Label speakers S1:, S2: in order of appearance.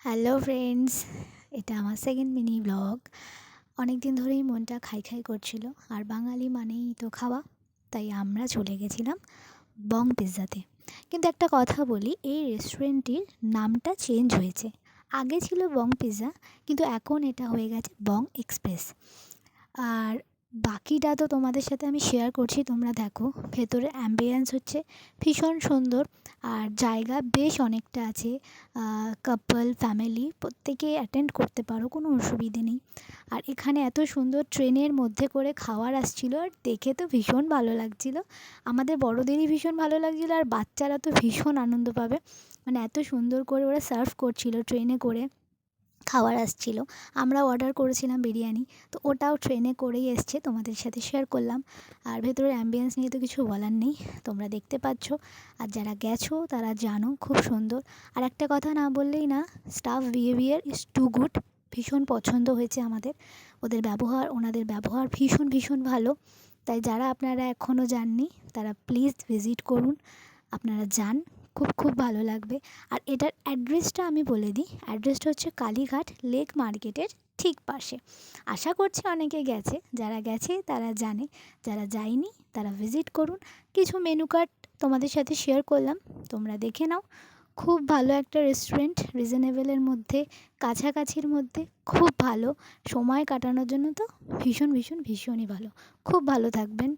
S1: Hello friends, এটা আমার second mini blog. অনেক দিন ধরেই মনটা খাই খাই করছিল, আর বাঙালি মানেই তো খাওয়া। তাই আমরা চলে গেছিলাম বং পিৎজাতে। কিন্তু একটা কথা বলি, এই রেস্টুরেন্টটির নামটা চেঞ্জ হয়েছে। আগে ছিল বং পিৎজা, কিন্তু এখন এটা হয়ে গেছে বং এক্সপ্রেস। আর বাকিটা তো তোমাদের সাথে আমি শেয়ার করছি, তোমরা দেখো। ভেতরের অ্যাম্বিয়েন্স হচ্ছে ভীষণ সুন্দর, আর জায়গা বেশ অনেকটা আছে। কাপল ফ্যামিলি প্রত্যেকেই অ্যাটেন্ড করতে পারো, কোনো অসুবিধে নেই। আর এখানে এত সুন্দর ট্রেনের মধ্যে করে খাবার আসছিলো, আর দেখে তো ভীষণ ভালো লাগছিলো। আমাদের বড়োদেরই ভীষণ ভালো লাগছিলো, আর বাচ্চারা তো ভীষণ আনন্দ পাবে। মানে এত সুন্দর করে ওরা সার্ভ করছিলো, ট্রেনে করে খাবার আসছিল। আমরাও অর্ডার করেছিলাম বিরিয়ানি, তো ওটাও ট্রেনে করেই এসছে, তোমাদের সাথে শেয়ার করলাম। আর ভেতরের অ্যাম্বিয়েন্স নিয়ে তো কিছু বলার নেই, তোমরা দেখতে পাচ্ছ। আর যারা গেছো তারা জানো খুব সুন্দর। আর একটা কথা না বললেই না, staff behaviour is too good. ভীষণ পছন্দ হয়েছে আমাদের ওনাদের ব্যবহার ভীষণ ভীষণ ভালো। তাই যারা আপনারা এখনও যাননি তারা প্লিজ ভিজিট করুন, আপনারা যান, খুব খুব ভালো লাগবে। আর এটার অ্যাড্রেসটা আমি বলে দিই, অ্যাড্রেসটা হচ্ছে কালীঘাট লেক মার্কেটের ঠিক পাশে। আশা করছি অনেকে গেছে, যারা গেছে তারা জানে, যারা যায়নি তারা ভিজিট করুন। কিছু মেনু কার্ড তোমাদের সাথে শেয়ার করলাম, তোমরা দেখে নাও। খুব ভালো একটা রেস্টুরেন্ট, রিজনেবলের মধ্যে, কাছাকাছির মধ্যে, খুব ভালো। সময় কাটানোর জন্য তো ভীষণ ভীষণ ভীষণই ভালো। খুব ভালো থাকবেন।